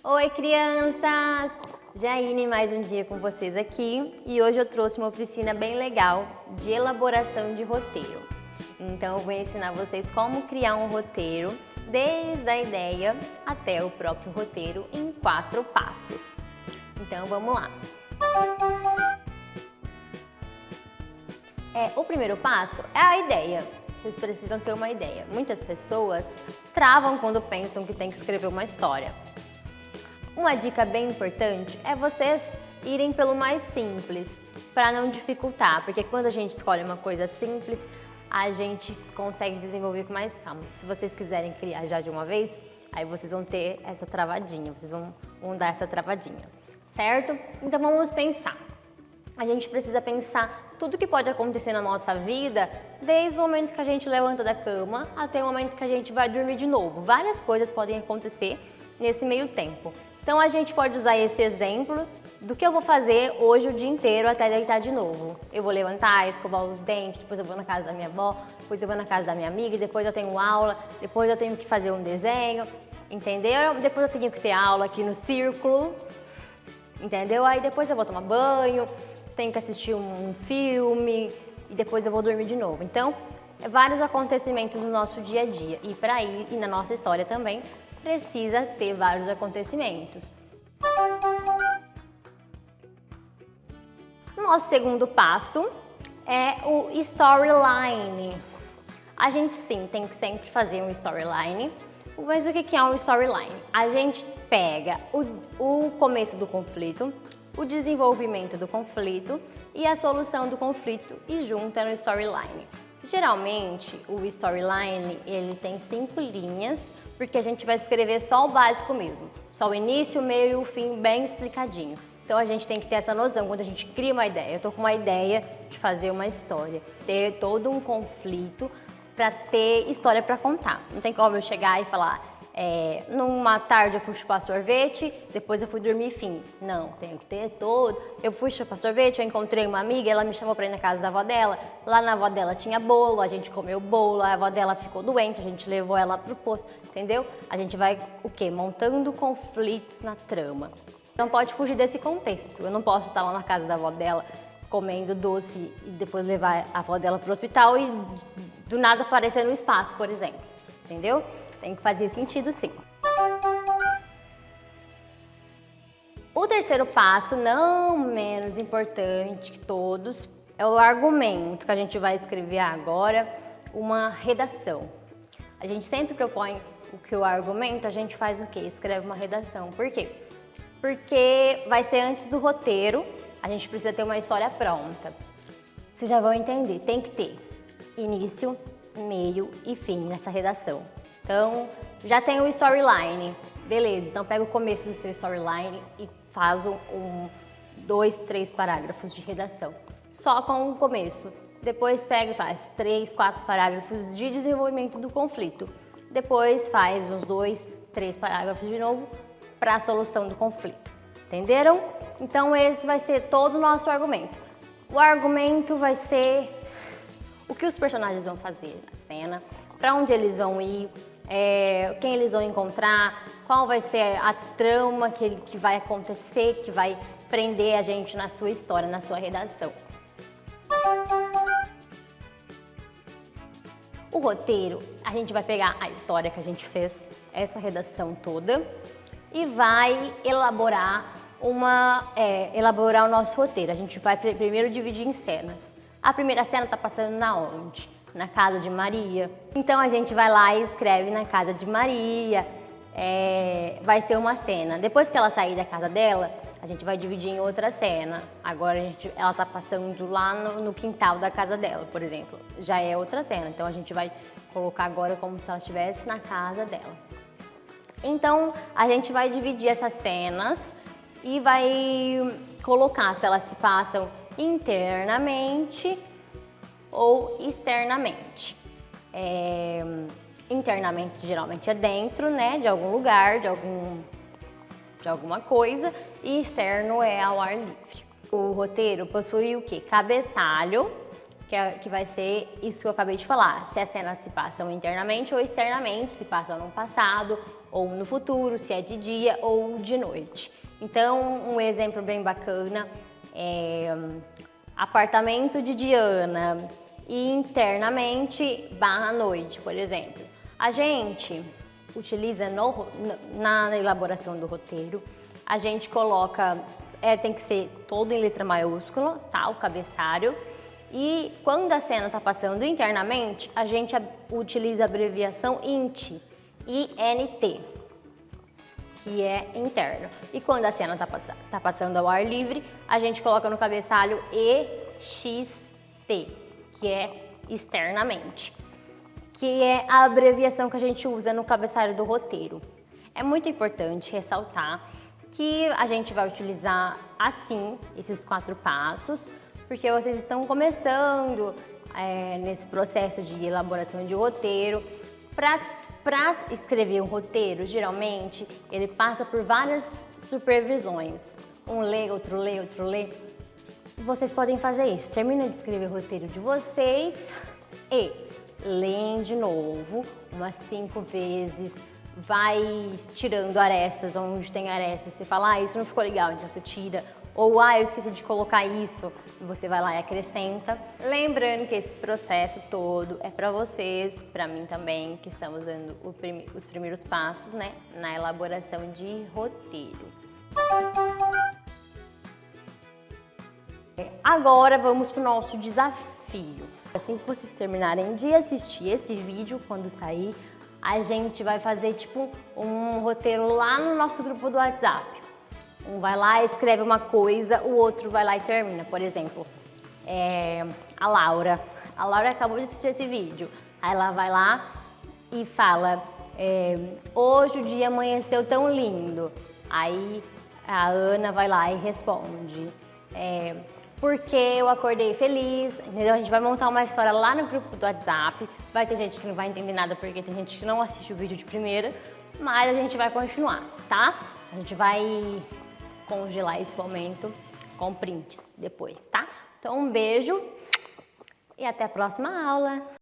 Oi, crianças! Jaine, mais um dia com vocês aqui e hoje eu trouxe uma oficina bem legal de elaboração de roteiro. Então eu vou ensinar vocês como criar um roteiro, desde a ideia até o próprio roteiro em 4 passos. Então vamos lá! O primeiro passo é a ideia. Vocês precisam ter uma ideia. Muitas pessoas travam quando pensam que tem que escrever uma história. Uma dica bem importante é vocês irem pelo mais simples, para não dificultar, porque quando a gente escolhe uma coisa simples, a gente consegue desenvolver com mais calma. Se vocês quiserem criar já de uma vez, aí vocês vão ter essa travadinha, vocês vão dar essa travadinha, certo? Então vamos pensar. A gente precisa pensar tudo que pode acontecer na nossa vida, desde o momento que a gente levanta da cama até o momento que a gente vai dormir de novo. Várias coisas podem acontecer nesse meio tempo. Então a gente pode usar esse exemplo do que eu vou fazer hoje o dia inteiro até deitar de novo. Eu vou levantar, escovar os dentes, depois eu vou na casa da minha avó, depois eu vou na casa da minha amiga, depois eu tenho aula, depois eu tenho que fazer um desenho, entendeu? Depois eu tenho que ter aula aqui no círculo, entendeu? Aí depois eu vou tomar banho, tenho que assistir um filme e depois eu vou dormir de novo. Então, vários acontecimentos no nosso dia a dia e para ir e na nossa história também precisa ter vários acontecimentos. Nosso segundo passo é o storyline. A gente sim tem que sempre fazer um storyline, mas o que é um storyline? A gente pega o começo do conflito, o desenvolvimento do conflito e a solução do conflito e junta no storyline. Geralmente o storyline ele tem 5 linhas, porque a gente vai escrever só o básico mesmo, só o início, o meio e o fim bem explicadinho. Então a gente tem que ter essa noção quando a gente cria uma ideia. Eu tô com uma ideia de fazer uma história, ter todo um conflito para ter história para contar. Não tem como eu chegar e falar, numa tarde eu fui chupar sorvete, depois eu fui dormir, fim. Não, tenho que ter todo. Eu fui chupar sorvete, eu encontrei uma amiga, ela me chamou para ir na casa da avó dela. Lá na avó dela tinha bolo, a gente comeu bolo, a avó dela ficou doente, a gente levou ela pro posto, entendeu? A gente vai, o quê? Montando conflitos na trama. Não pode fugir desse contexto. Eu não posso estar lá na casa da avó dela comendo doce e depois levar a avó dela pro hospital e do nada aparecer no espaço, por exemplo, entendeu? Tem que fazer sentido sim. O terceiro passo, não menos importante que todos, é o argumento que a gente vai escrever agora, uma redação. A gente sempre propõe o argumento, a gente faz o quê? Escreve uma redação. Por quê? Porque vai ser antes do roteiro, a gente precisa ter uma história pronta. Vocês já vão entender, tem que ter início, meio e fim nessa redação. Então, já tem o storyline, beleza, então pega o começo do seu storyline e faz 2, 3 parágrafos de redação, só com o começo. Depois pega e faz 3, 4 parágrafos de desenvolvimento do conflito. Depois faz uns 2, 3 parágrafos de novo para a solução do conflito. Entenderam? Então esse vai ser todo o nosso argumento. O argumento vai ser o que os personagens vão fazer na cena, para onde eles vão ir, quem eles vão encontrar, qual vai ser a trama que vai acontecer, que vai prender a gente na sua história, na sua redação. O roteiro, a gente vai pegar a história que a gente fez, essa redação toda, e vai elaborar o nosso roteiro. A gente vai primeiro dividir em cenas. A primeira cena está passando na onde? Na casa de Maria. Então a gente vai lá e escreve na casa de Maria, vai ser uma cena. Depois que ela sair da casa dela, a gente vai dividir em outra cena. Agora ela está passando lá no quintal da casa dela, por exemplo. Já é outra cena, então a gente vai colocar agora como se ela estivesse na casa dela. Então a gente vai dividir essas cenas e vai colocar se elas se passam internamente ou externamente. Internamente geralmente é dentro, né, de algum lugar, de alguma coisa, e externo é ao ar livre. O roteiro possui o quê? Cabeçalho, que vai ser isso que eu acabei de falar. Se as cenas se passam internamente ou externamente, se passam no passado ou no futuro, se é de dia ou de noite. Então, um exemplo bem bacana é apartamento de Diana e internamente barra noite, por exemplo. A gente utiliza na elaboração do roteiro, a gente coloca, tem que ser todo em letra maiúscula, tá? O cabeçalho. E quando a cena está passando internamente, a gente utiliza a abreviação INT, INT, que é interno. E quando a cena tá passando ao ar livre, a gente coloca no cabeçalho EXT, que é externamente, que é a abreviação que a gente usa no cabeçalho do roteiro. É muito importante ressaltar que a gente vai utilizar assim esses 4 passos, porque vocês estão começando nesse processo de elaboração de roteiro. Para escrever um roteiro, geralmente, ele passa por várias supervisões. Um lê, outro lê, outro lê. Vocês podem fazer isso. Termina de escrever o roteiro de vocês e leem de novo umas 5 vezes. Vai tirando arestas onde tem arestas. Você fala, isso não ficou legal, então você tira. Ou, eu esqueci de colocar isso, e você vai lá e acrescenta. Lembrando que esse processo todo é para vocês, para mim também, que estamos dando os primeiros passos, né, na elaboração de roteiro. Agora vamos para o nosso desafio. Assim que vocês terminarem de assistir esse vídeo, quando sair, a gente vai fazer tipo um roteiro lá no nosso grupo do WhatsApp. Um vai lá e escreve uma coisa, o outro vai lá e termina. Por exemplo, a Laura acabou de assistir esse vídeo. Aí ela vai lá e fala, hoje o dia amanheceu tão lindo. Aí a Ana vai lá e responde, porque eu acordei feliz, entendeu? A gente vai montar uma história lá no grupo do WhatsApp. Vai ter gente que não vai entender nada porque tem gente que não assiste o vídeo de primeira, mas a gente vai continuar, tá? A gente vai congelar esse momento com prints depois, tá? Então um beijo e até a próxima aula!